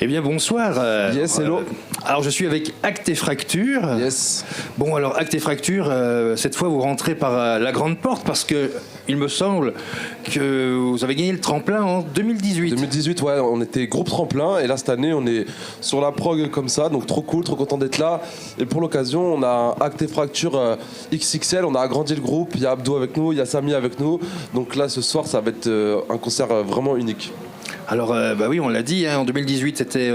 Eh bien bonsoir. Yes, hello. Alors je suis avec Actes et Fractures. Yes. Bon alors Actes et Fractures, cette fois vous rentrez par la grande porte parce que il me semble que vous avez gagné le tremplin en 2018. 2018, ouais, on était groupe tremplin et là cette année on est sur la prog comme ça, donc trop cool, trop content d'être là. Et pour l'occasion on a Actes et Fractures XXL, on a agrandi le groupe, il y a Abdou avec nous, il y a Samy avec nous, donc là ce soir ça va être un concert vraiment unique. Alors bah oui on l'a dit, hein, en 2018 c'était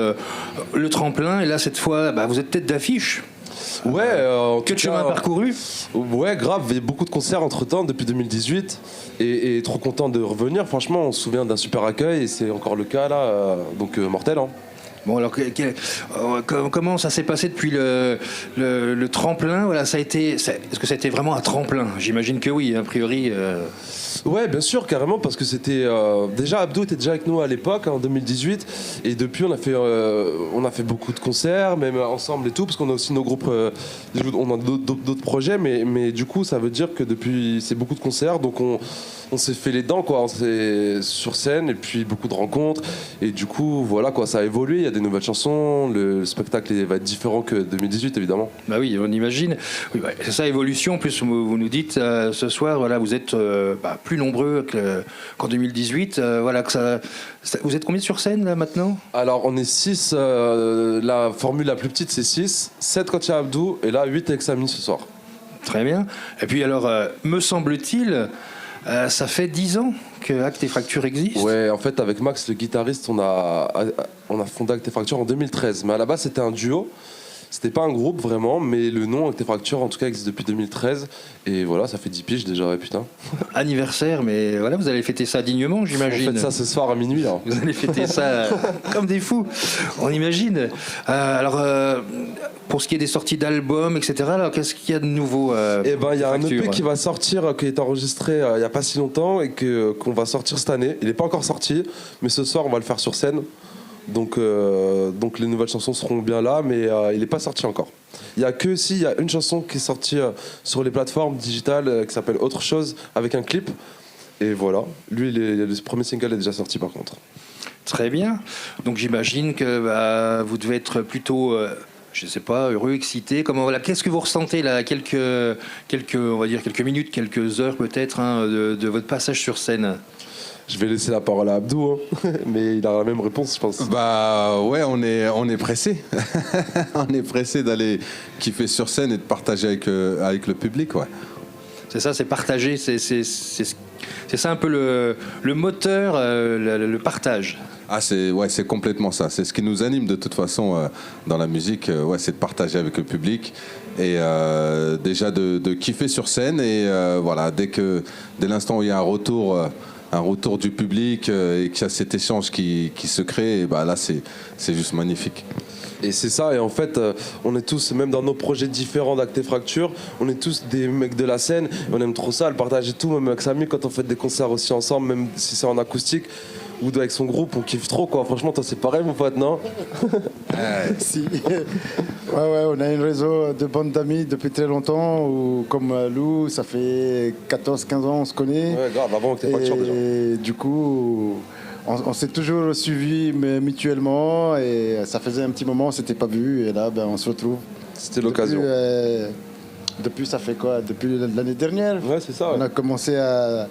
le tremplin et là cette fois bah, vous êtes tête d'affiche. Ouais, que de chemin parcouru. Ouais, grave, il y a beaucoup de concerts entre temps depuis 2018 et trop content de revenir. Franchement, on se souvient d'un super accueil et c'est encore le cas là, donc mortel. Hein. Bon alors comment ça s'est passé depuis le tremplin? Voilà, est-ce que ça a été vraiment un tremplin? J'imagine que oui, a priori. Ouais, bien sûr, carrément, parce que c'était déjà Abdou était déjà avec nous à l'époque, en 2018, et depuis on a fait beaucoup de concerts, même ensemble et tout, parce qu'on a aussi nos groupes, on a d'autres projets, mais du coup ça veut dire que depuis c'est beaucoup de concerts, donc on s'est fait les dents quoi, on s'est sur scène et puis beaucoup de rencontres et du coup voilà quoi, ça a évolué, il y a des nouvelles chansons, le spectacle va être différent que 2018 évidemment. Bah oui, on imagine. Oui, bah, c'est ça évolution. En plus vous nous dites ce soir voilà vous êtes plus nombreux qu'en 2018. Voilà que vous êtes combien sur scène là maintenant? Alors on est 6, la formule la plus petite c'est 6, 7 quand il y a Abdou et là 8 avec Samy ce soir. Très bien. Et puis alors me semble-t-il ça fait 10 ans que Actes et Fractures existe. Ouais, en fait, avec Max, le guitariste, on a fondé Actes et Fractures en 2013. Mais à la base, c'était un duo. C'était pas un groupe vraiment, mais le nom Actes et Fractures, en tout cas, existe depuis 2013. Et voilà, ça fait 10 piges déjà, ouais, putain. Anniversaire, mais voilà, vous allez fêter ça dignement, j'imagine. On fait ça ce soir à minuit, là. Vous allez fêter ça comme des fous, on imagine. Pour ce qui est des sorties d'albums, etc., alors qu'est-ce qu'il y a de nouveau Eh ben, il y a un EP qui va sortir, qui est enregistré il n'y a pas si longtemps et qu'on va sortir cette année. Il n'est pas encore sorti, mais ce soir, on va le faire sur scène. Donc les nouvelles chansons seront bien là, mais il n'est pas sorti encore. Il y a une chanson qui est sortie sur les plateformes digitales qui s'appelle Autre chose avec un clip. Et voilà, lui, le premier single est déjà sorti par contre. Très bien. Donc j'imagine que vous devez être plutôt, je ne sais pas, heureux, excité. Voilà, qu'est-ce que vous ressentez là, quelques minutes, quelques heures peut-être de votre passage sur scène? Je vais laisser la parole à Abdou, hein. Mais il a la même réponse, je pense. Bah ouais, on est pressé. On est pressé d'aller kiffer sur scène et de partager avec le public, ouais. C'est ça, c'est partager, c'est ça un peu le moteur, le partage. Ah c'est complètement ça. C'est ce qui nous anime de toute façon dans la musique. C'est de partager avec le public et déjà de kiffer sur scène et voilà dès l'instant où il y a un retour du public et qu'il y a cet échange qui se crée, et bah là c'est juste magnifique. Et c'est ça, et en fait, on est tous, même dans nos projets différents d'Actes et Fractures, on est tous des mecs de la scène, et on aime trop ça, le partage et tout, même avec Samy, quand on fait des concerts aussi ensemble, même si c'est en acoustique, ou avec son groupe, on kiffe trop, quoi. Franchement, toi, c'est pareil, mon pote, non? Si. Ouais, on a un réseau de bandes d'amis depuis très longtemps, où, comme Lou, ça fait 14-15 ans, on se connaît. Ouais, grave, avant Actes et Fractures, déjà. Et du coup... On s'est toujours suivis mutuellement et ça faisait un petit moment, on s'était pas vu et là on se retrouve. C'était l'occasion. Depuis ça fait quoi? Depuis l'année dernière. Ouais, c'est ça. Ouais. On a commencé à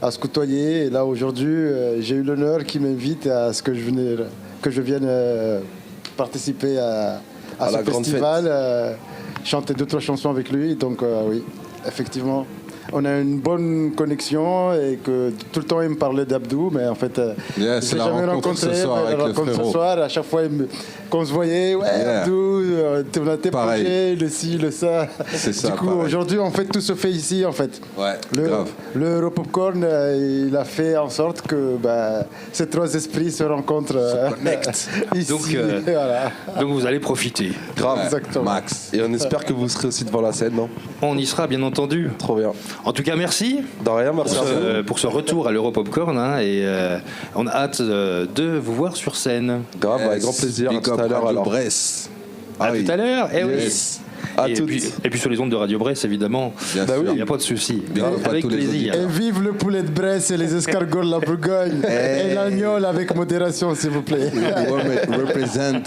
se côtoyer et là aujourd'hui j'ai eu l'honneur qu'il m'invite à ce que je vienne participer à ce festival, chanter 2-3 chansons avec lui. Donc oui, effectivement. On a une bonne connexion et que tout le temps il me parlait d'Abdou, mais en fait c'est la rencontre ce soir avec le frérot. Ce soir, à chaque fois qu'on se voyait, Abdou, on a tes projets, le ci, le ça. C'est ça. Du coup aujourd'hui en fait tout se fait ici en fait. Ouais, grave. Le Europopcorn il a fait en sorte que ces trois esprits se rencontrent. Se connectent. Ici. Donc vous allez profiter. Grave. Exactement. Max. Et on espère que vous serez aussi devant la scène, non? On y sera bien entendu. Trop bien. En tout cas, merci. De rien, merci pour ce retour à l'Europopcorn. Et on a hâte de vous voir sur scène. Grave, avec grand plaisir. À tout à l'heure, alors. Brest. À tout à l'heure. Eh oui. Et puis sur les ondes de Radio Bresse, évidemment. Bien sûr. Il n'y a pas de souci. Big up à Avec tous les plaisir. Et vive le poulet de Bresse et les escargots de la Bourgogne. Et l'agnole avec modération, s'il vous plaît. Represent.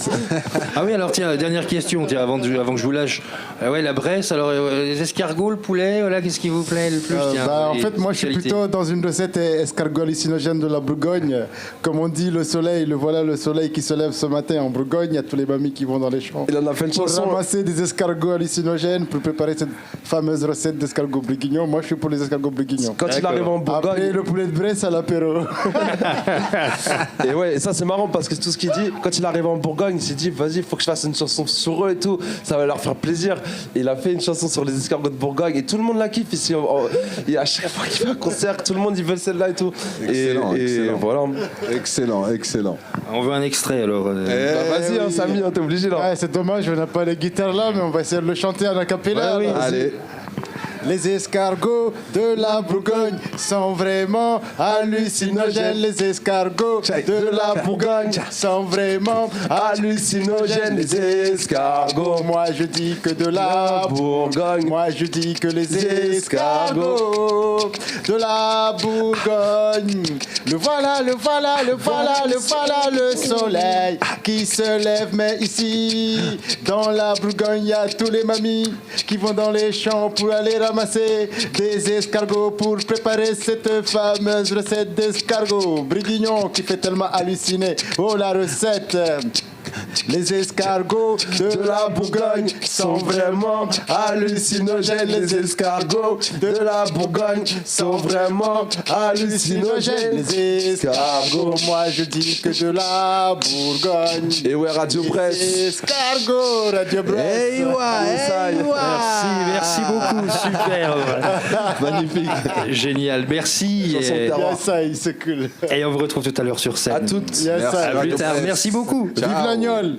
Ah oui, alors tiens, dernière question, tiens, avant que je vous lâche. Ouais, la Bresse, alors les escargots, le poulet, voilà, qu'est-ce qui vous plaît le plus tiens, En fait, moi, je suis plutôt dans une recette escargot hallucinogène de la Bourgogne. Comme on dit, le soleil, voilà le soleil qui se lève ce matin en Bourgogne. Il y a tous les mamies qui vont dans les champs. Il en a fait une Pour chanson. ramasser des escargots hallucinogènes pour préparer cette fameuse recette d'escargots bourguignons. Moi, je suis pour les escargots bourguignons. Quand il arrive en Bourgogne. Après le poulet de Bresse à l'apéro. Et ouais, et ça c'est marrant parce que tout ce qu'il dit, quand il arrive en Bourgogne, il s'est dit vas-y, il faut que je fasse une chanson sur eux et tout, ça va leur faire plaisir. Et il a fait une chanson sur les escargots de Bourgogne et tout le monde la kiffe ici. Et à chaque fois qu'il fait un concert, tout le monde il veut celle-là et tout. Excellent, et excellent. voilà. Excellent. On veut un extrait alors. Vas-y, hein, Samy, hein, t'es obligé là. Ouais, c'est dommage, on n'a pas les guitares là, mais on va essayer de le chanter en acapella. Ouais, oui. là. Allez. Les escargots de la Bourgogne sont vraiment hallucinogènes. Les escargots de la Bourgogne sont vraiment hallucinogènes. Les escargots, moi je dis que de la Bourgogne. Moi je dis que les escargots de la Bourgogne. Le voilà, le voilà, le voilà, le voilà, le soleil qui se lève. Mais ici, dans la Bourgogne, il y a tous les mamies qui vont dans les champs pour aller ramasser des escargots pour préparer cette fameuse recette d'escargots bourguignons qui fait tellement halluciner. Oh, la recette! Les escargots de la Bourgogne sont vraiment hallucinogènes. Les escargots de la Bourgogne sont vraiment hallucinogènes. Les escargots, moi je dis que de la Bourgogne. Et ouais, Radio Bresse. Les escargots, Radio Bresse. Merci beaucoup, super. Magnifique. Génial, merci. Chanson de Et, terroir. Yes, ça, c'est cool. et on vous retrouve tout à l'heure sur scène. À toutes. Yes, Merci. ça. À plus tard, Bresse. merci beaucoup. Vive l'agnole.